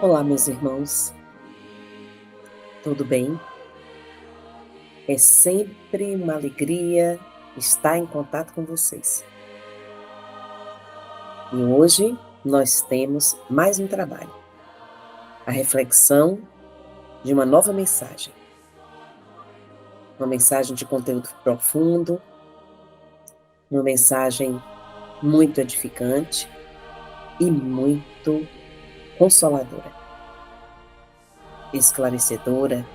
Olá, meus irmãos, tudo bem? É sempre uma alegria estar em contato com vocês. E hoje nós temos mais um trabalho, a reflexão de uma nova mensagem. Uma mensagem de conteúdo profundo, uma mensagem muito edificante e muito consoladora, esclarecedora.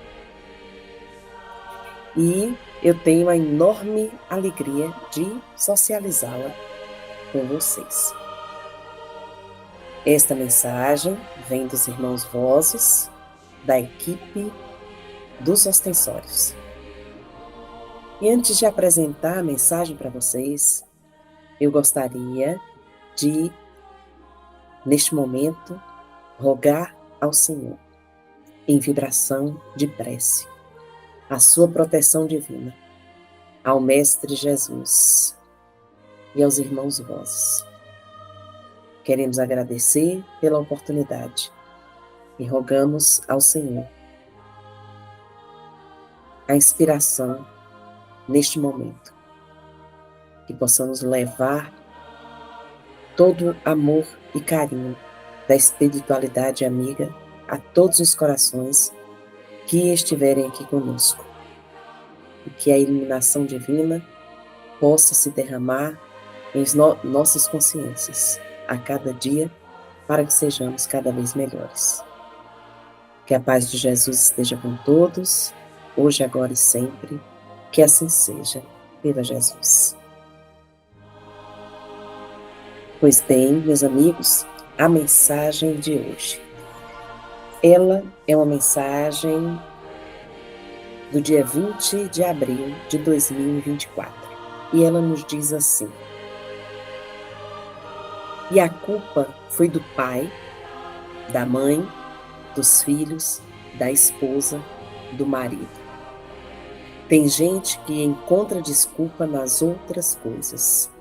E eu tenho a enorme alegria de socializá-la com vocês. Esta mensagem vem dos irmãos Vozes, da equipe dos Ostensórios. E antes de apresentar a mensagem para vocês, eu gostaria de, neste momento, rogar ao Senhor, em vibração de prece, a sua proteção divina, ao Mestre Jesus e aos irmãos Vozes. Queremos agradecer pela oportunidade e rogamos ao Senhor a inspiração neste momento, que possamos levar todo amor e carinho da espiritualidade amiga a todos os corações que estiverem aqui conosco, e que a iluminação divina possa se derramar em nossas consciências a cada dia, para que sejamos cada vez melhores. Que a paz de Jesus esteja com todos, hoje, agora e sempre, que assim seja, viva Jesus. Pois bem, meus amigos, a mensagem de hoje. Ela é uma mensagem do dia 20 de abril de 2024. E ela nos diz assim: e a culpa foi do pai, da mãe, dos filhos, da esposa, do marido. Tem gente que encontra desculpa nas outras coisas,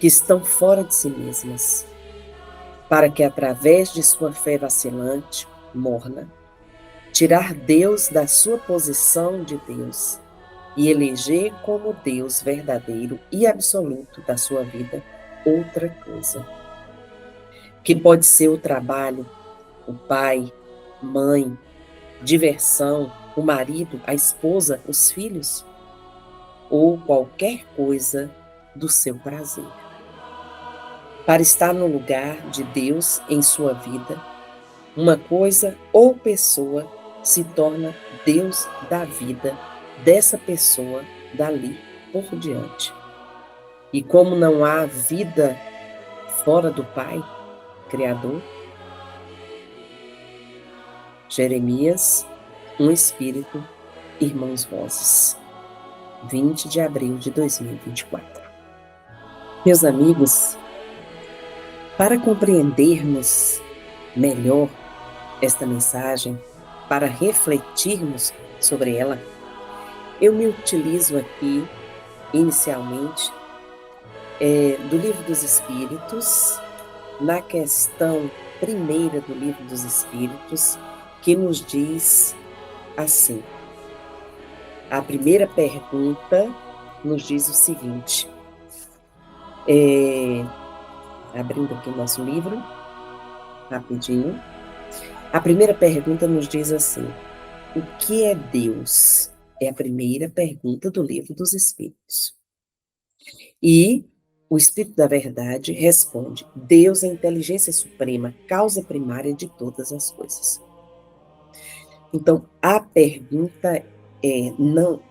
que estão fora de si mesmas, para que através de sua fé vacilante, morna, tirar Deus da sua posição de Deus e eleger como Deus verdadeiro e absoluto da sua vida outra coisa, que pode ser o trabalho, o pai, mãe, diversão, o marido, a esposa, os filhos, ou qualquer coisa do seu prazer. Para estar no lugar de Deus em sua vida, uma coisa ou pessoa se torna Deus da vida dessa pessoa dali por diante. E como não há vida fora do Pai, Criador, Jeremias, um Espírito, Irmãos Vozes, 20 de abril de 2024. Meus amigos, para compreendermos melhor esta mensagem, para refletirmos sobre ela, eu me utilizo aqui, inicialmente, do Livro dos Espíritos, na questão primeira do Livro dos Espíritos, que nos diz assim. A primeira pergunta nos diz o seguinte, abrindo aqui o nosso livro, rapidinho. A primeira pergunta nos diz assim: o que é Deus? É a primeira pergunta do Livro dos Espíritos. E o Espírito da Verdade responde: Deus é a inteligência suprema, causa primária de todas as coisas. Então, a pergunta não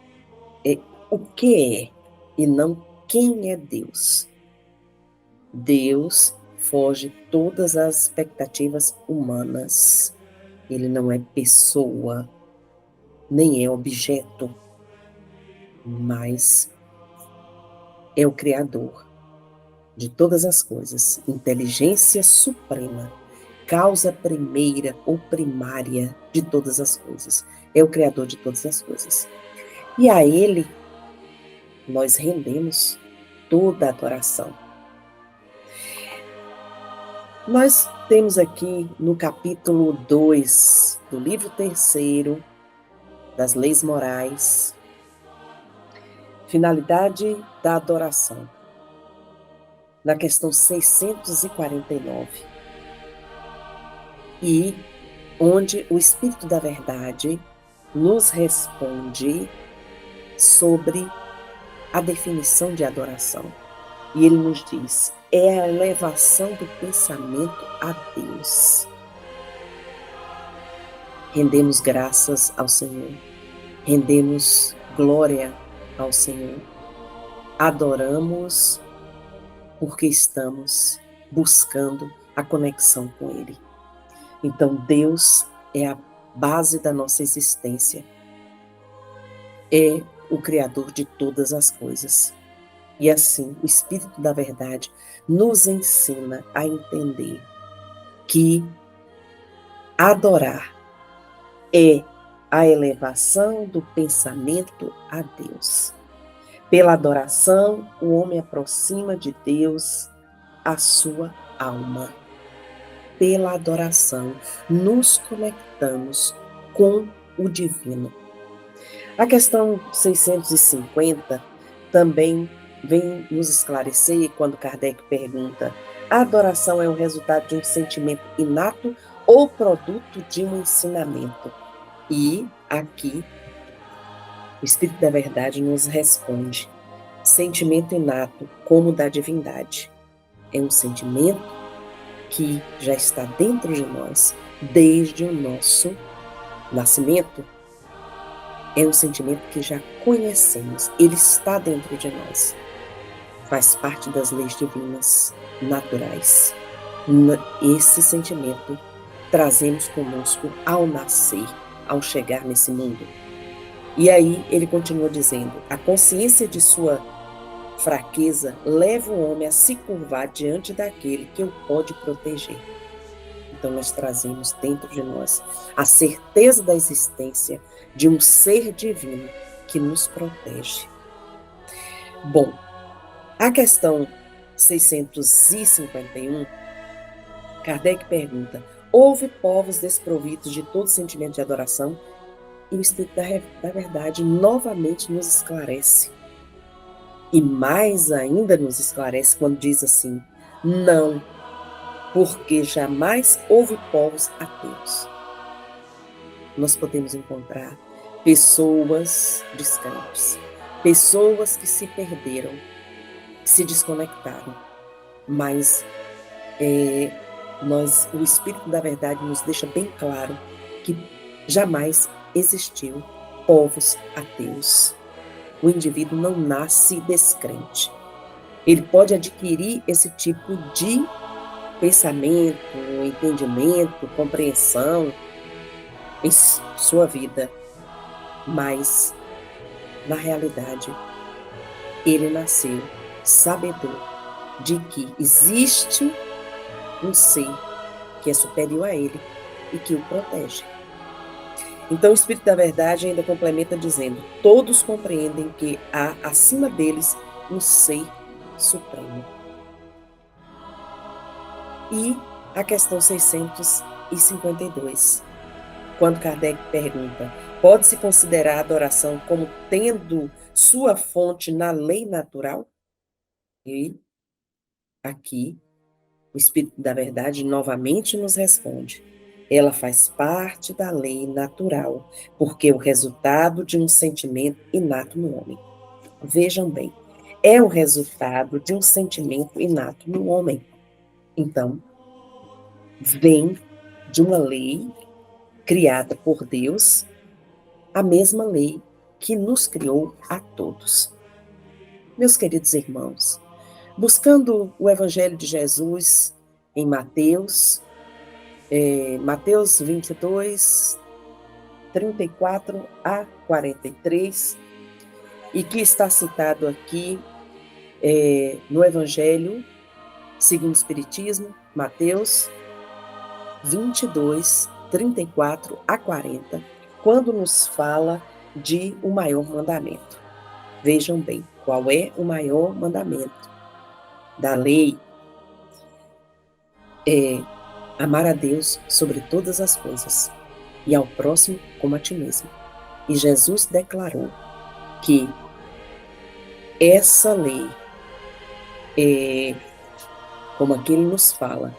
é o que é, e não quem é Deus. Deus foge todas as expectativas humanas. Ele não é pessoa, nem é objeto, mas é o Criador de todas as coisas, inteligência suprema, causa primeira ou primária de todas as coisas. É o Criador de todas as coisas. E a Ele nós rendemos toda a adoração. Nós Temos aqui no capítulo 2 do livro 3º das Leis Morais, finalidade da adoração, na questão 649, e onde o Espírito da Verdade nos responde sobre a definição de adoração. E ele nos diz: é a elevação do pensamento a Deus. Rendemos graças ao Senhor, rendemos glória ao Senhor, adoramos porque estamos buscando a conexão com Ele. Então, Deus é a base da nossa existência, é o Criador de todas as coisas. E assim, o Espírito da Verdade nos ensina a entender que adorar é a elevação do pensamento a Deus. Pela adoração, o homem aproxima de Deus a sua alma. Pela adoração, nos conectamos com o divino. A questão 650 também vem nos esclarecer quando Kardec pergunta: a adoração é o resultado de um sentimento inato ou produto de um ensinamento? E aqui o Espírito da Verdade nos responde: sentimento inato, como o da divindade. É um sentimento que já está dentro de nós desde o nosso nascimento. É um sentimento que já conhecemos, ele está dentro de nós. Faz parte das leis divinas naturais. Esse sentimento trazemos conosco ao nascer, ao chegar nesse mundo. E aí ele continua dizendo: a consciência de sua fraqueza leva o homem a se curvar diante daquele que o pode proteger. Então nós trazemos dentro de nós a certeza da existência de um ser divino que nos protege. Bom, a questão 651, Kardec pergunta: houve povos desprovidos de todo sentimento de adoração? E o Espírito da Verdade novamente nos esclarece. E mais ainda nos esclarece quando diz assim: não, porque jamais houve povos ateus. Nós podemos encontrar pessoas descrentes, pessoas que se perderam, que se desconectaram, mas o Espírito da Verdade nos deixa bem claro que jamais existiu povos ateus. O indivíduo não nasce descrente. Ele pode adquirir esse tipo de pensamento, entendimento, compreensão em sua vida, mas, na realidade, ele nasceu sabedor de que existe um ser que é superior a ele e que o protege. Então, o Espírito da Verdade ainda complementa dizendo: todos compreendem que há acima deles um ser supremo. E a questão 652, quando Kardec pergunta: pode-se considerar a adoração como tendo sua fonte na lei natural? E aqui o Espírito da Verdade novamente nos responde: ela faz parte da lei natural, porque é o resultado de um sentimento inato no homem. Vejam bem, é o resultado de um sentimento inato no homem. Então, vem de uma lei criada por Deus, a mesma lei que nos criou a todos. Meus queridos irmãos, buscando o Evangelho de Jesus em Mateus 22, 34 a 43, e que está citado aqui no Evangelho segundo o Espiritismo, Mateus 22, 34 a 40, quando nos fala de o maior mandamento. Vejam bem, qual é o maior mandamento da lei? amar a Deus sobre todas as coisas e ao próximo como a ti mesmo. E Jesus declarou que essa lei como aqui ele nos fala.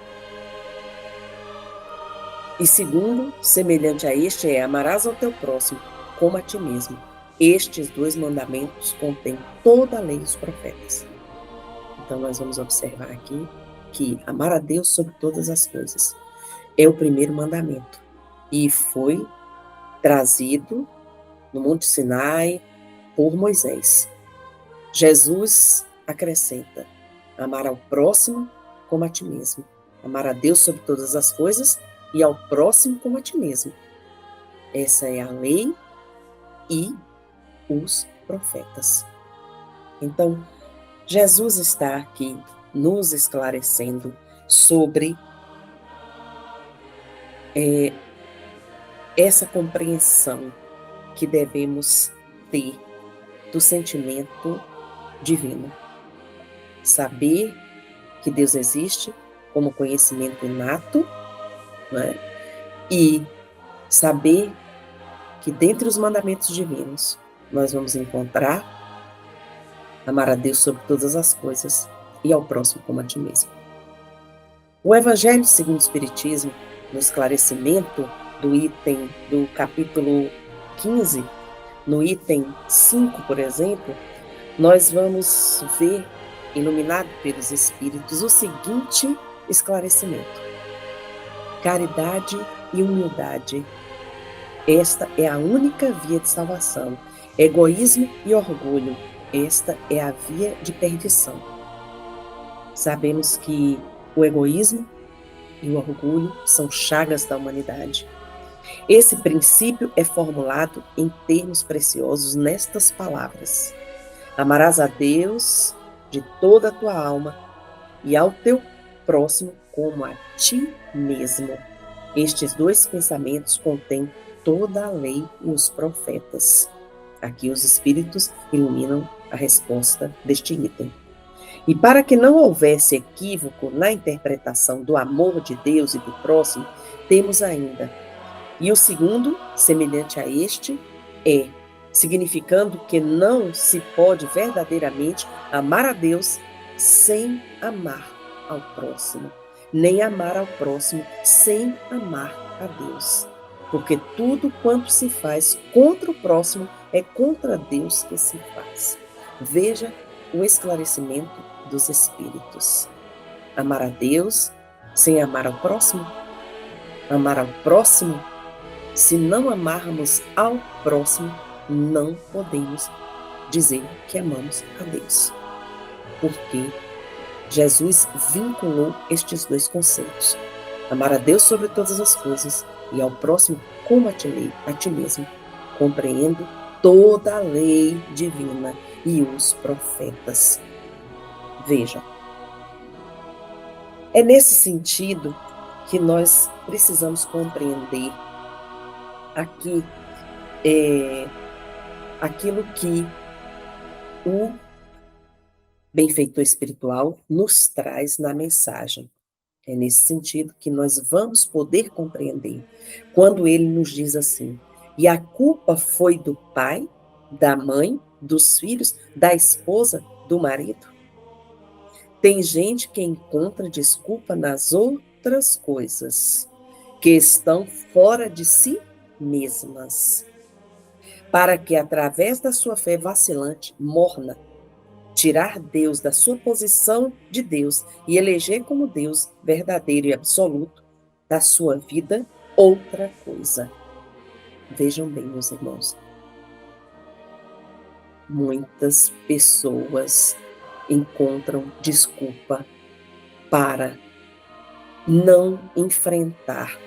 E segundo, semelhante a este, amarás ao teu próximo como a ti mesmo. Estes dois mandamentos contêm toda a lei e os profetas. Então nós vamos observar aqui que amar a Deus sobre todas as coisas é o primeiro mandamento. E foi trazido no Monte Sinai por Moisés. Jesus acrescenta: amar ao próximo como a ti mesmo. Amar a Deus sobre todas as coisas e ao próximo como a ti mesmo. Essa é a lei e os profetas. Então, Jesus está aqui nos esclarecendo sobre essa compreensão que devemos ter do sentimento divino. Saber que Deus existe como conhecimento inato, né? E saber que dentre os mandamentos divinos nós vamos encontrar amar a Deus sobre todas as coisas e ao próximo como a ti mesmo. O Evangelho segundo o Espiritismo, no esclarecimento do item do capítulo 15, no item 5, por exemplo, nós vamos ver, iluminado pelos Espíritos, o seguinte esclarecimento: caridade e humildade. Esta é a única via de salvação. Egoísmo e orgulho. Esta é a via de perdição. Sabemos que o egoísmo e o orgulho são chagas da humanidade. Esse princípio é formulado em termos preciosos nestas palavras: amarás a Deus de toda a tua alma e ao teu próximo como a ti mesmo. Estes dois pensamentos contêm toda a lei e os profetas. Aqui os Espíritos iluminam a resposta deste item. E para que não houvesse equívoco na interpretação do amor de Deus e do próximo, temos ainda: e o segundo, semelhante a este, significando que não se pode verdadeiramente amar a Deus sem amar ao próximo, nem amar ao próximo sem amar a Deus. Porque tudo quanto se faz contra o próximo é contra Deus que se faz. Veja o esclarecimento dos Espíritos. Amar a Deus sem amar ao próximo? Amar ao próximo? Se não amarmos ao próximo, não podemos dizer que amamos a Deus. Porque Jesus vinculou estes dois conceitos: amar a Deus sobre todas as coisas e ao próximo como a ti mesmo, compreendo toda a lei divina e os profetas. Vejam, é nesse sentido que nós precisamos compreender aqui aquilo que o benfeitor espiritual nos traz na mensagem. É nesse sentido que nós vamos poder compreender quando ele nos diz assim: e a culpa foi do pai, da mãe, dos filhos, da esposa, do marido? Tem gente que encontra desculpa nas outras coisas, que estão fora de si mesmas, para que através da sua fé vacilante, morna, tirar Deus da sua posição de Deus e eleger como Deus verdadeiro e absoluto da sua vida outra coisa. Vejam bem, meus irmãos, muitas pessoas encontram desculpa para não enfrentar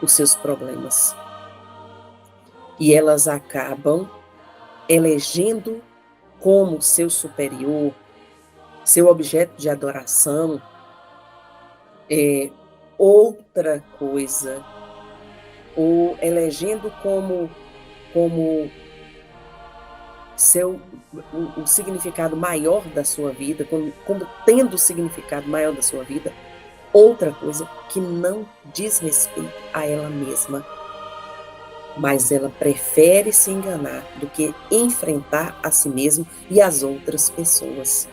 os seus problemas. E elas acabam elegendo como seu superior, seu objeto de adoração, outra coisa, ou elegendo como o significado maior da sua vida, como tendo o significado maior da sua vida, outra coisa que não diz respeito a ela mesma, mas ela prefere se enganar do que enfrentar a si mesma e as outras pessoas.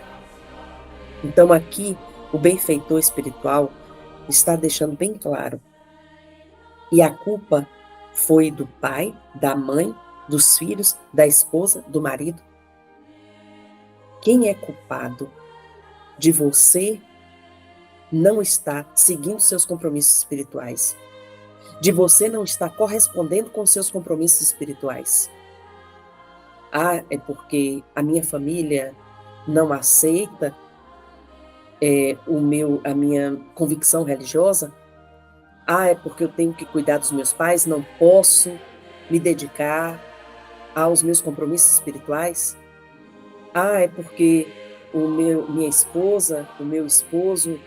Então aqui o benfeitor espiritual está deixando bem claro. E a culpa foi do pai, da mãe, dos filhos, da esposa, do marido. Quem é culpado de você não estar seguindo seus compromissos espirituais? De você não estar correspondendo com seus compromissos espirituais? Ah, é porque a minha família não aceita a minha convicção religiosa? Ah, é porque eu tenho que cuidar dos meus pais, não posso me dedicar aos meus compromissos espirituais? Ah, é porque minha esposa, o meu esposo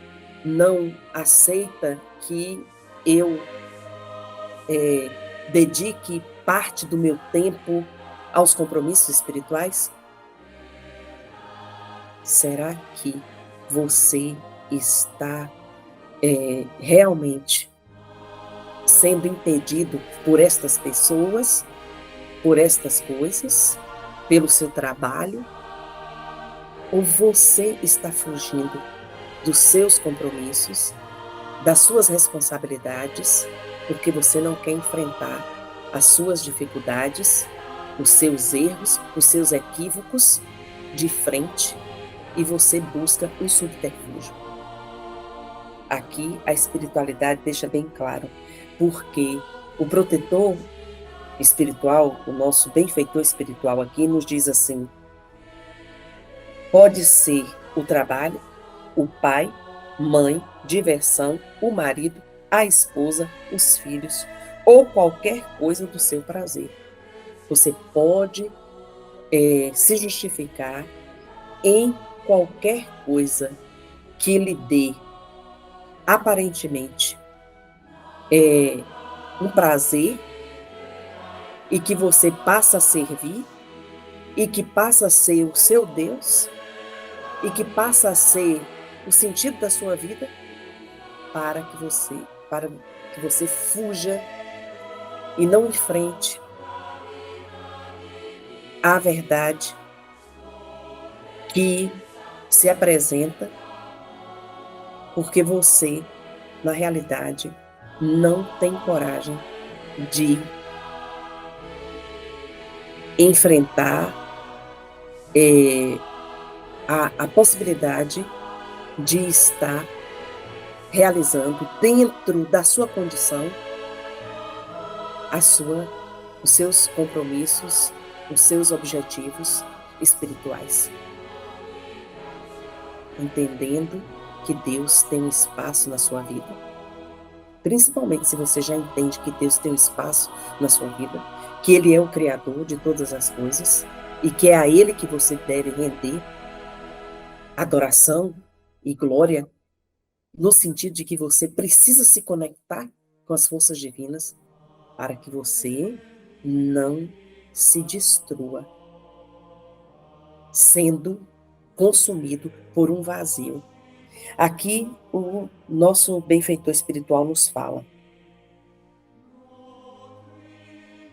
não aceita que eu dedique parte do meu tempo aos compromissos espirituais? Será que você está realmente sendo impedido por estas pessoas, por estas coisas, pelo seu trabalho? Ou você está fugindo dos seus compromissos, das suas responsabilidades, porque você não quer enfrentar as suas dificuldades, os seus erros, os seus equívocos de frente e você busca um subterfúgio? Aqui a espiritualidade deixa bem claro, porque o protetor espiritual, o nosso benfeitor espiritual aqui nos diz assim: pode ser o trabalho, o pai, mãe, diversão, o marido, a esposa, os filhos, ou qualquer coisa do seu prazer. Você pode se justificar em qualquer coisa que lhe dê, aparentemente, um prazer e que você passa a servir e que passa a ser o seu Deus e que passa a ser o sentido da sua vida, para que você fuja e não enfrente a verdade que se apresenta, porque você, na realidade, não tem coragem de enfrentar a possibilidade de estar realizando dentro da sua condição os seus compromissos, os seus objetivos espirituais. Entendendo que Deus tem um espaço na sua vida, principalmente se você já entende que Deus tem um espaço na sua vida, que Ele é o Criador de todas as coisas e que é a Ele que você deve render adoração e glória, no sentido de que você precisa se conectar com as forças divinas para que você não se destrua, sendo consumido por um vazio. Aqui o nosso benfeitor espiritual nos fala: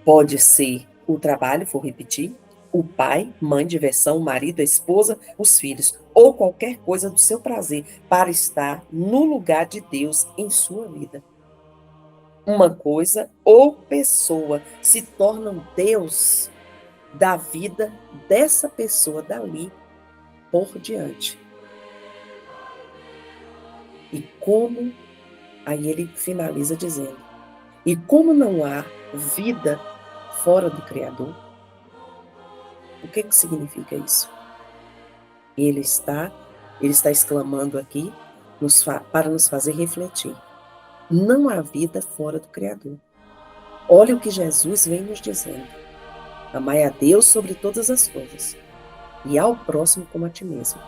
pode ser o trabalho, vou repetir, o pai, mãe, diversão, o marido, a esposa, os filhos, ou qualquer coisa do seu prazer, para estar no lugar de Deus em sua vida. Uma coisa ou pessoa se tornam Deus da vida dessa pessoa dali por diante. E como, aí ele finaliza dizendo, e como não há vida fora do Criador, o que significa isso? Ele está exclamando aqui para nos fazer refletir. Não há vida fora do Criador. Olha o que Jesus vem nos dizendo. Amai a Deus sobre todas as coisas e ao próximo como a ti mesmo.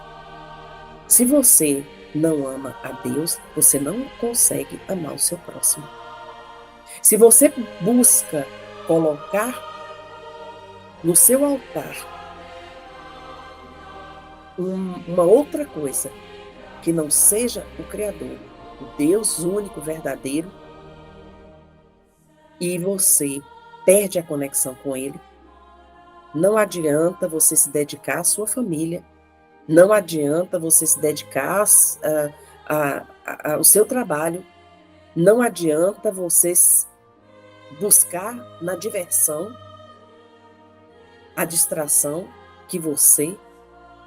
Se você não ama a Deus, você não consegue amar o seu próximo. Se você busca colocar no seu altar uma outra coisa que não seja o Criador, o Deus único, verdadeiro, e você perde a conexão com Ele, não adianta você se dedicar à sua família, não adianta você se dedicar ao seu trabalho, não adianta você buscar na diversão a distração que você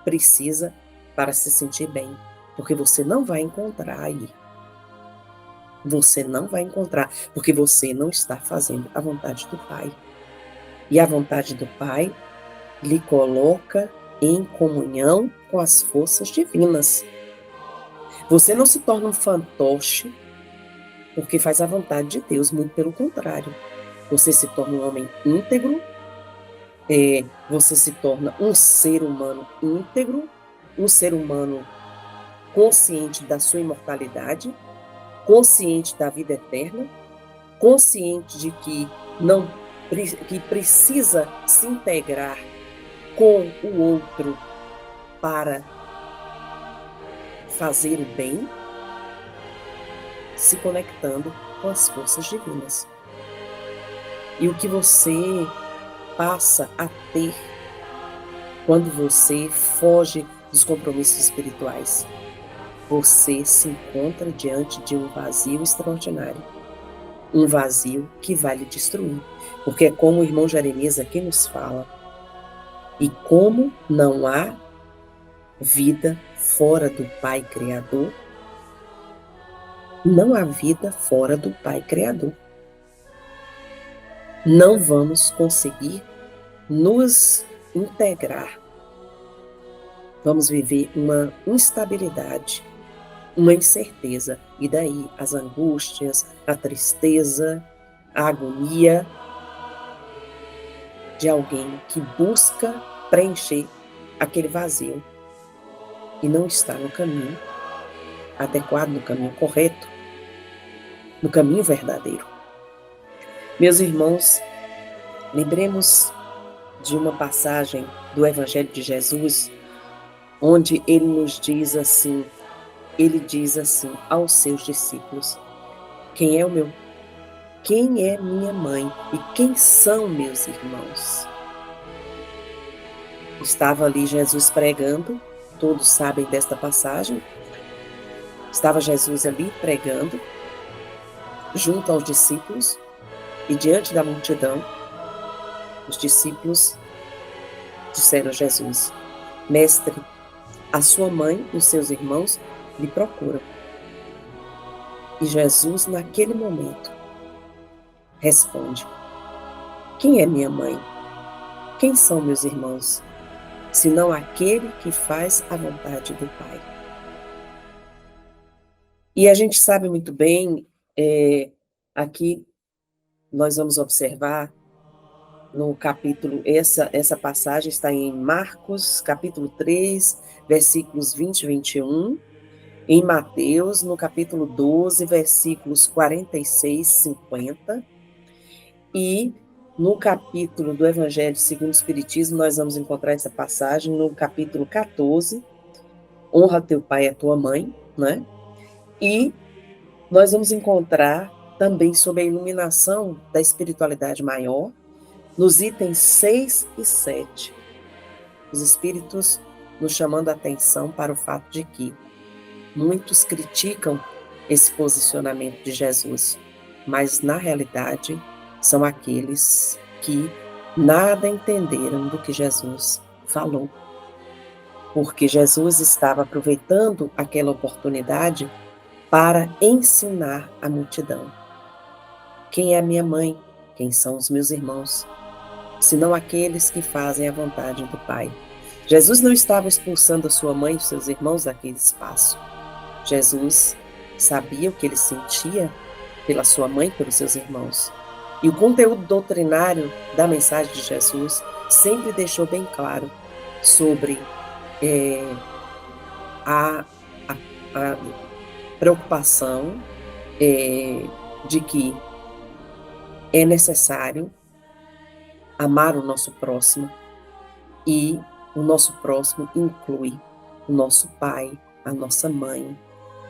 precisa para se sentir bem, porque você não vai encontrar aí. Você não vai encontrar, porque você não está fazendo a vontade do Pai. E a vontade do Pai lhe coloca em comunhão com as forças divinas. Você não se torna um fantoche porque faz a vontade de Deus, muito pelo contrário. Você se torna um homem íntegro, você se torna um ser humano íntegro, um ser humano consciente da sua imortalidade, consciente da vida eterna, consciente de que que precisa se integrar com o outro para fazer o bem, se conectando com as forças divinas. E o que você passa a ter quando você foge dos compromissos espirituais? Você se encontra diante de um vazio extraordinário. Um vazio que vai lhe destruir. Porque é como o irmão Jeremias aqui nos fala. E como não há vida fora do Pai Criador, não há vida fora do Pai Criador. Não vamos conseguir nos integrar. Vamos viver uma instabilidade, uma incerteza. E daí as angústias, a tristeza, a agonia de alguém que busca preencher aquele vazio e não está no caminho adequado, no caminho correto, no caminho verdadeiro. Meus irmãos, lembremos de uma passagem do Evangelho de Jesus, onde ele diz assim aos seus discípulos: quem é minha mãe e quem são meus irmãos? Estava ali Jesus pregando, todos sabem desta passagem. Estava Jesus ali pregando, junto aos discípulos, e diante da multidão, os discípulos disseram a Jesus: Mestre, a sua mãe e os seus irmãos lhe procuram. E Jesus, naquele momento, responde: quem é minha mãe? Quem são meus irmãos? Senão aquele que faz a vontade do Pai. E a gente sabe muito bem, aqui nós vamos observar no capítulo, essa passagem está em Marcos, capítulo 3, versículos 20 e 21, em Mateus, no capítulo 12, versículos 46 e 50, e no capítulo do Evangelho segundo o Espiritismo, nós vamos encontrar essa passagem no capítulo 14, honra teu pai e a tua mãe, né? E nós vamos encontrar também sobre a iluminação da espiritualidade maior, nos itens 6 e 7, os espíritos nos chamando a atenção para o fato de que muitos criticam esse posicionamento de Jesus, mas na realidade são aqueles que nada entenderam do que Jesus falou. Porque Jesus estava aproveitando aquela oportunidade para ensinar a multidão. Quem é a minha mãe? Quem são os meus irmãos? Senão aqueles que fazem a vontade do Pai. Jesus não estava expulsando a sua mãe e os seus irmãos daquele espaço. Jesus sabia o que ele sentia pela sua mãe e pelos seus irmãos. E o conteúdo doutrinário da mensagem de Jesus sempre deixou bem claro sobre a preocupação de que é necessário amar o nosso próximo, e o nosso próximo inclui o nosso pai, a nossa mãe,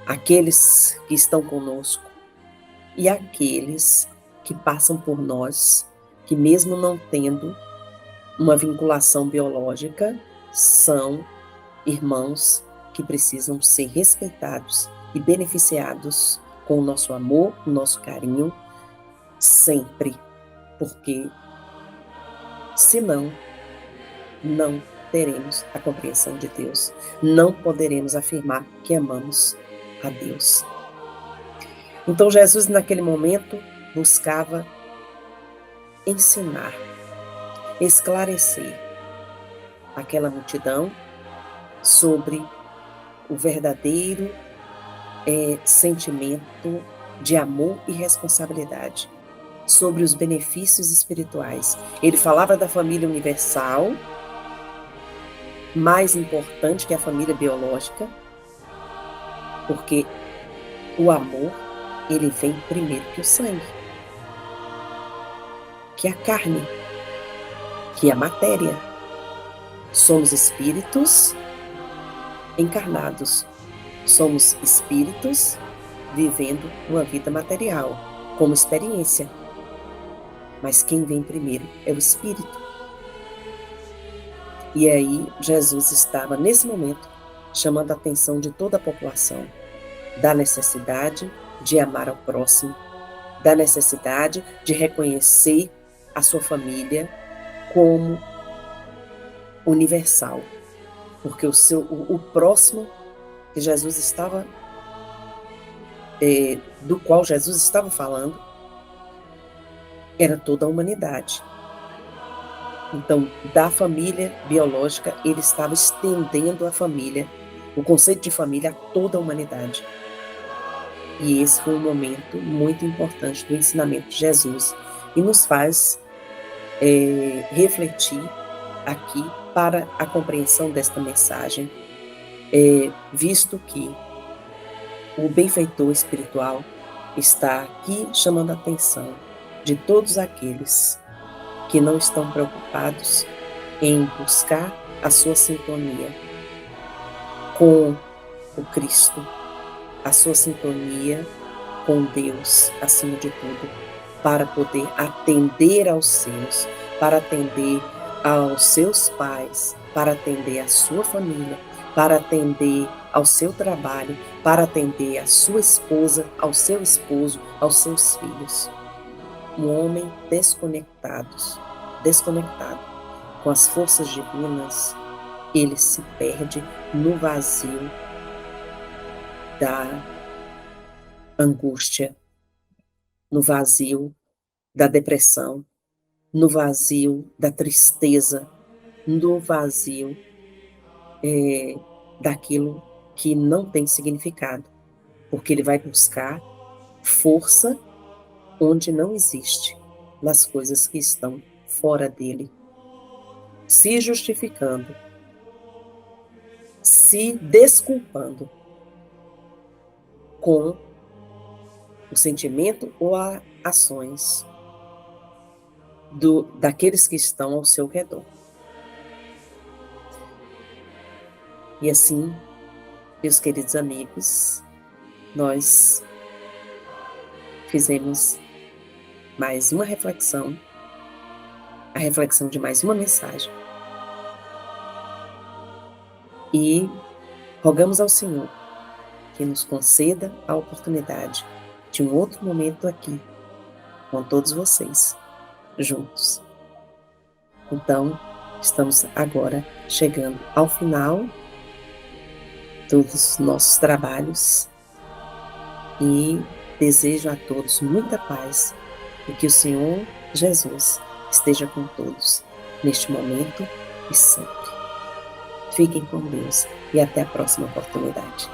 aqueles que estão conosco e aqueles que passam por nós, que mesmo não tendo uma vinculação biológica, são irmãos que precisam ser respeitados e beneficiados com o nosso amor, o nosso carinho, sempre, porque senão não teremos a compreensão de Deus, não poderemos afirmar que amamos a Deus. Então Jesus, naquele momento, buscava ensinar, esclarecer aquela multidão sobre o verdadeiro sentimento de amor e responsabilidade, sobre os benefícios espirituais. Ele falava da família universal, mais importante que a família biológica, porque o amor, ele vem primeiro que o sangue, que a carne, que a matéria. Somos espíritos encarnados, somos espíritos vivendo uma vida material, como experiência. Mas quem vem primeiro é o espírito. E aí Jesus estava, nesse momento, chamando a atenção de toda a população da necessidade de amar ao próximo, da necessidade de reconhecer a sua família como universal, porque o próximo que Jesus estava, do qual Jesus estava falando, era toda a humanidade. Então, da família biológica, ele estava estendendo a família, o conceito de família, a toda a humanidade. E esse foi um momento muito importante do ensinamento de Jesus e nos faz refletir aqui para a compreensão desta mensagem, visto que o benfeitor espiritual está aqui chamando a atenção de todos aqueles que não estão preocupados em buscar a sua sintonia com o Cristo, a sua sintonia com Deus, acima de tudo, para poder atender aos seus, para atender aos seus pais, para atender a sua família, para atender ao seu trabalho, para atender a sua esposa, ao seu esposo, aos seus filhos. Um homem desconectado com as forças divinas, ele se perde no vazio da angústia, no vazio da depressão, no vazio da tristeza, no vazio daquilo que não tem significado, porque ele vai buscar força onde não existe, nas coisas que estão fora dele, se justificando, se desculpando com o sentimento ou ações daqueles que estão ao seu redor. E assim, meus queridos amigos, nós fizemos mais uma reflexão, a reflexão de mais uma mensagem. E rogamos ao Senhor que nos conceda a oportunidade de um outro momento aqui, com todos vocês, juntos. Então, estamos agora chegando ao final dos nossos trabalhos e desejo a todos muita paz e que o Senhor Jesus esteja com todos neste momento e sempre. Fiquem com Deus e até a próxima oportunidade.